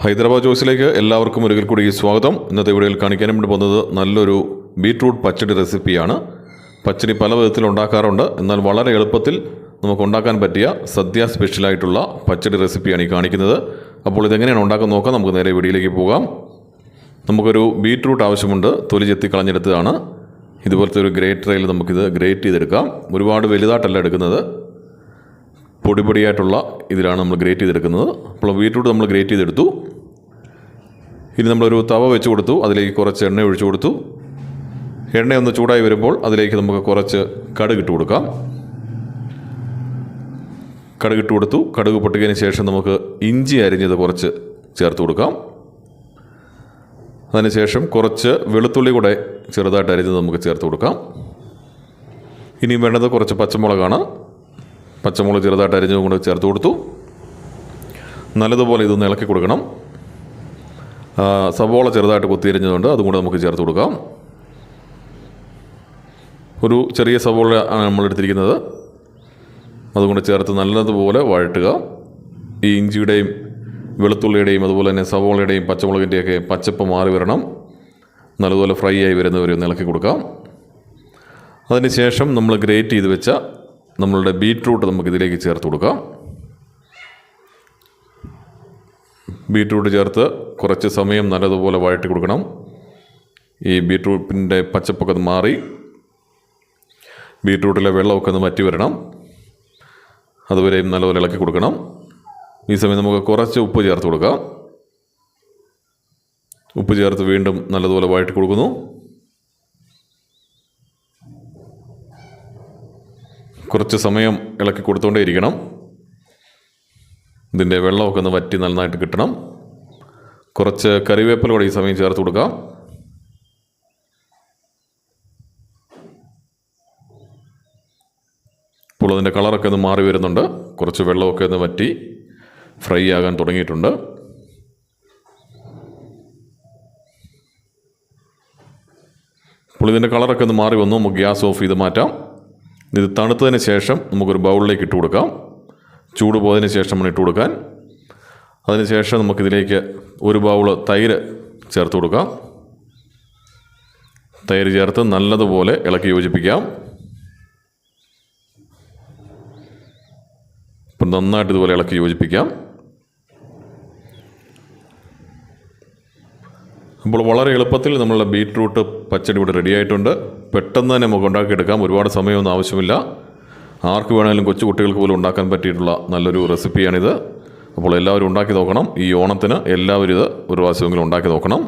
ഹൈദരാബാദ് ചോയ്സിലേക്ക് എല്ലാവർക്കും ഒരിക്കൽ കൂടി സ്വാഗതം. ഇന്നത്തെ വീഡിയോയിൽ കാണിക്കാൻ വേണ്ടി പോകുന്നത് നല്ലൊരു ബീട്രൂട്ട് പച്ചടി റെസിപ്പിയാണ്. പച്ചടി പല വിധത്തിൽ ഉണ്ടാക്കാറുണ്ട്, എന്നാൽ വളരെ എളുപ്പത്തിൽ നമുക്ക് ഉണ്ടാക്കാൻ പറ്റിയ സദ്യ സ്പെഷ്യലായിട്ടുള്ള പച്ചടി റെസിപ്പിയാണ് ഈ കാണിക്കുന്നത്. അപ്പോൾ ഇതെങ്ങനെയാണ് ഉണ്ടാക്കാൻ നോക്കാം. നമുക്ക് നേരെ വീഡിയോയിലേക്ക് പോകാം. നമുക്കൊരു ബീട്രൂട്ട് ആവശ്യമുണ്ട്. തൊലി ചെത്തി കളഞ്ഞെടുത്തതാണ്. ഇതുപോലത്തെ ഒരു ഗ്രേറ്ററിൽ നമുക്കിത് ഗ്രേറ്റ് ചെയ്തെടുക്കാം. ഒരുപാട് വലുതായിട്ടല്ല എടുക്കുന്നത്, പൊടിയായിട്ടുള്ള ഇതിലാണ് നമ്മൾ ഗ്രേറ്റ് ചെയ്തെടുക്കുന്നത്. അപ്പോൾ ബീട്രൂട്ട് നമ്മൾ ഗ്രേറ്റ് ചെയ്തെടുത്തു. ഇനി നമ്മളൊരു തവ വെച്ച് കൊടുത്തു. അതിലേക്ക് കുറച്ച് എണ്ണ ഒഴിച്ചു കൊടുത്തു. എണ്ണ ഒന്ന് ചൂടായി വരുമ്പോൾ അതിലേക്ക് നമുക്ക് കുറച്ച് കടുകിട്ട് കൊടുക്കാം. കടുകിട്ട് കൊടുത്തു. കടുക് പൊട്ടിയതിന് ശേഷം നമുക്ക് ഇഞ്ചി അരിഞ്ഞത് കുറച്ച് ചേർത്ത് കൊടുക്കാം. അതിനുശേഷം കുറച്ച് വെളുത്തുള്ളി കൂടെ ചെറുതായിട്ട് അരിഞ്ഞത് നമുക്ക് ചേർത്ത് കൊടുക്കാം. ഇനി വേണ്ടത് കുറച്ച് പച്ചമുളകാണ്. പച്ചമുളക് ചെറുതായിട്ട് അരിഞ്ഞതും കൊണ്ട് ചേർത്ത് കൊടുത്തു. നല്ലതുപോലെ ഇതൊന്ന് ഇളക്കി കൊടുക്കണം. സവോള ചെറുതായിട്ട് കൊത്തിയരിഞ്ഞതുകൊണ്ട് അതും കൂടെ നമുക്ക് ചേർത്ത് കൊടുക്കാം. ഒരു ചെറിയ സവോള ആണ് നമ്മൾ എടുത്തിരിക്കുന്നത്. അതുകൊണ്ട് ചേർത്ത് നല്ലതുപോലെ വഴറ്റുക. ഈ ഇഞ്ചിയുടെയും വെളുത്തുള്ളിയുടെയും അതുപോലെ തന്നെ സവോളയുടെയും പച്ചമുളകിൻ്റെയൊക്കെ പച്ചപ്പ് മാറി വരണം. നല്ലതുപോലെ ഫ്രൈ ആയി വരുന്നവരെ ഒന്ന് ഇളക്കി കൊടുക്കാം. അതിനുശേഷം നമ്മൾ ഗ്രേറ്റ് ചെയ്ത് വെച്ച നമ്മളുടെ ബീട്രൂട്ട് നമുക്കിതിലേക്ക് ചേർത്ത് കൊടുക്കാം. ബീട്രൂട്ട് ചേർത്ത് കുറച്ച് സമയം നല്ലതുപോലെ വഴറ്റി കൊടുക്കണം. ഈ ബീട്രൂട്ടിൻ്റെ പച്ചപ്പൊക്കെ ഒന്ന് മാറി ബീട്രൂട്ടിലെ വെള്ളമൊക്കെ ഒന്ന് വറ്റി വരണം. അതുവരെയും നല്ലപോലെ ഇളക്കി കൊടുക്കണം. ഈ സമയം നമുക്ക് കുറച്ച് ഉപ്പ് ചേർത്ത് കൊടുക്കാം. ഉപ്പ് ചേർത്ത് വീണ്ടും നല്ലതുപോലെ വഴറ്റി കൊടുക്കുന്നു. കുറച്ച് സമയം ഇളക്കി കൊടുത്തുകൊണ്ടേ ഇരിക്കണം. ഇതിൻ്റെ വെള്ളമൊക്കെ ഒന്ന് വറ്റി നന്നായിട്ട് കിട്ടണം. കുറച്ച് കറിവേപ്പില കൂടെ ഈ സമയം ചേർത്ത് കൊടുക്കാം. ഇപ്പോൾ അതിൻ്റെ കളറൊക്കെ ഒന്ന് മാറി വരുന്നുണ്ട്. കുറച്ച് വെള്ളമൊക്കെ ഒന്ന് വറ്റി ഫ്രൈ ആകാൻ തുടങ്ങിയിട്ടുണ്ട്. ഇപ്പോൾ ഇതിൻ്റെ കളറൊക്കെ ഒന്ന് മാറി വന്നു. നമുക്ക് ഗ്യാസ് ഓഫ് ചെയ്ത് മാറ്റാം. ഇത് തണുത്തതിന് ശേഷം നമുക്കൊരു ബൗളിലേക്ക് ഇട്ട് കൊടുക്കാം. ചൂട് പോയതിന് ശേഷം നമ്മൾ ഇട്ട് കൊടുക്കാൻ. അതിനുശേഷം നമുക്കിതിലേക്ക് ഒരു ബൗള് തൈര് ചേർത്ത് കൊടുക്കാം. തൈര് ചേർത്ത് നല്ലതുപോലെ ഇളക്കി യോജിപ്പിക്കാം. ഇപ്പം നന്നായിട്ട് ഇതുപോലെ ഇളക്കി യോജിപ്പിക്കാം. അപ്പോൾ വളരെ എളുപ്പത്തിൽ നമ്മളുടെ ബീട്രൂട്ട് പച്ചടി ഇവിടെ റെഡി ആയിട്ടുണ്ട്. പെട്ടെന്ന് തന്നെ നമുക്ക് ഉണ്ടാക്കിയെടുക്കാം. ഒരുപാട് സമയമൊന്നും ആവശ്യമില്ല. ആർക്ക് വേണമെങ്കിലും കൊച്ചു കുട്ടികൾക്ക് പോലും ഉണ്ടാക്കാൻ പറ്റിയിട്ടുള്ള നല്ലൊരു റെസിപ്പിയാണിത്. അപ്പോൾ എല്ലാവരും ഉണ്ടാക്കി നോക്കണം. ഈ ഓണത്തിന് എല്ലാവരും ഇത് ഒരു പ്രാവശ്യമെങ്കിലും ഉണ്ടാക്കി നോക്കണം.